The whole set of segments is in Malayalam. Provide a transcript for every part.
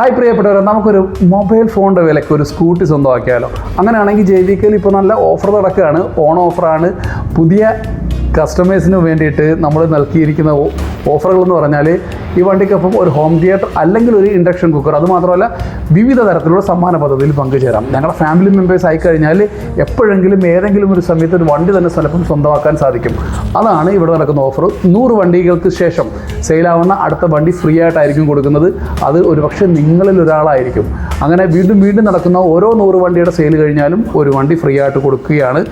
ഹായ് പ്രിയപ്പെട്ടവരെ, നമുക്കൊരു മൊബൈൽ ഫോണിൻ്റെ വിലയ്ക്ക് ഒരു സ്കൂട്ടി സ്വന്തമാക്കിയാലോ? അങ്ങനെയാണെങ്കിൽ JVKയിൽ ഇപ്പോൾ നല്ല ഓഫർ നടക്കുകയാണ്. ഓൺ ഓഫറാണ്. പുതിയ കസ്റ്റമേഴ്സിന് വേണ്ടിയിട്ട് നമ്മൾ നൽകിയിരിക്കുന്ന ഓഫറുകളെന്ന് പറഞ്ഞാൽ ഈ വണ്ടിക്കൊപ്പം ഒരു ഹോം തിയേറ്റർ അല്ലെങ്കിൽ ഒരു ഇൻഡക്ഷൻ കുക്കർ, അതുമാത്രമല്ല വിവിധ തരത്തിലുള്ള സമ്മാന പദ്ധതിയിൽ പങ്കുചേരാം. ഞങ്ങളുടെ ഫാമിലി മെമ്പേഴ്സ് ആയിക്കഴിഞ്ഞാൽ എപ്പോഴെങ്കിലും ഏതെങ്കിലും ഒരു സമയത്ത് ഒരു വണ്ടി തന്നെ സ്ഥലത്തും സ്വന്തമാക്കാൻ സാധിക്കും. അതാണ് ഇവിടെ നടക്കുന്ന ഓഫർ. 100 വണ്ടികൾക്ക് ശേഷം സെയിലാവുന്ന അടുത്ത വണ്ടി ഫ്രീ ആയിട്ടായിരിക്കും കൊടുക്കുന്നത്. അത് ഒരുപക്ഷെ നിങ്ങളിൽ ഒരാളായിരിക്കും. അങ്ങനെ വീണ്ടും വീണ്ടും നടക്കുന്ന ഓരോ 100 വണ്ടിയുടെ സെയിൽ കഴിഞ്ഞാലും ഒരു വണ്ടി ഫ്രീ ആയിട്ട് കൊടുക്കുകയാണ്.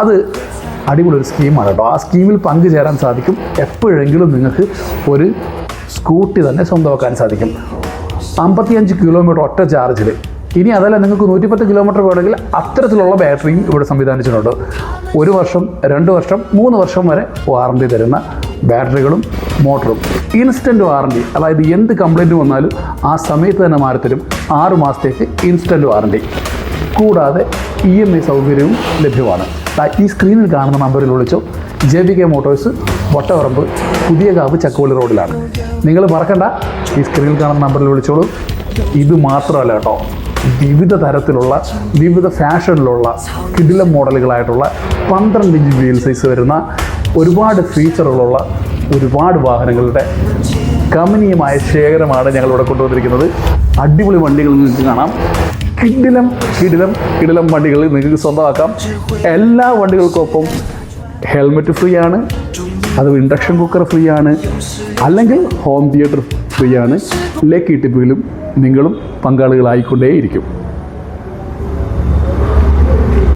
അത് അടിപൊളി ഒരു സ്കീമാണ് കേട്ടോ. ആ സ്കീമിൽ പങ്കുചേരാൻ സാധിക്കും. എപ്പോഴെങ്കിലും നിങ്ങൾക്ക് ഒരു സ്കൂട്ടി തന്നെ സ്വന്തമാക്കാൻ സാധിക്കും. 55 കിലോമീറ്റർ ഒറ്റ ചാർജിൽ. ഇനി അതല്ല, നിങ്ങൾക്ക് 110 കിലോമീറ്റർ വേണമെങ്കിൽ അത്തരത്തിലുള്ള ബാറ്ററിയും ഇവിടെ സംവിധാനിച്ചിട്ടുണ്ട്. 1 വർഷം, 2 വർഷം, 3 വർഷം വരെ വാറണ്ടി തരുന്ന ബാറ്ററികളും മോട്ടറും. ഇൻസ്റ്റൻറ്റ് വാറണ്ടി, അതായത് എന്ത് കംപ്ലൈൻറ്റ് വന്നാലും ആ സമയത്ത് തന്നെ മാറിത്തരും. 6 മാസത്തേക്ക് ഇൻസ്റ്റൻറ്റ് വാറണ്ടി. കൂടാതെ EMI സൗകര്യവും ലഭ്യമാണ്. ഈ സ്ക്രീനിൽ കാണുന്ന നമ്പറിൽ വിളിച്ചോ. JVK മോട്ടോഴ്സ്, വട്ടവറമ്പ്, പുതിയകാവ്, ചക്കോളി റോഡിലാണ്. നിങ്ങൾ മറക്കണ്ട, ഈ സ്ക്രീനിൽ കാണുന്ന നമ്പറിൽ വിളിച്ചോളൂ. ഇത് മാത്രമല്ല കേട്ടോ, വിവിധ തരത്തിലുള്ള വിവിധ ഫാഷനിലുള്ള കിടിലം മോഡലുകളായിട്ടുള്ള 12 ഇഞ്ച് വീൽ സൈസ് വരുന്ന ഒരുപാട് ഫീച്ചറുകളുള്ള ഒരുപാട് വാഹനങ്ങളുടെ കമനീയമായ ശേഖരമാണ് ഞങ്ങളിവിടെ കൊണ്ടുവന്നിരിക്കുന്നത്. അടിപൊളി വണ്ടികൾ നിങ്ങൾക്ക് കാണാം. കിടിലം വണ്ടികൾ നിങ്ങൾക്ക് സ്വന്തമാക്കാം. എല്ലാ വണ്ടികൾക്കൊപ്പം ഹെൽമെറ്റ് ഫ്രീ ആണ്, അത് ഇൻഡക്ഷൻ കുക്കർ ഫ്രീ ആണ്, അല്ലെങ്കിൽ ഹോം തിയേറ്റർ ഫ്രീ ആണ്. ലക്കി ടിപ്പിലും നിങ്ങളും പങ്കാളികളായിക്കൊണ്ടേയിരിക്കും.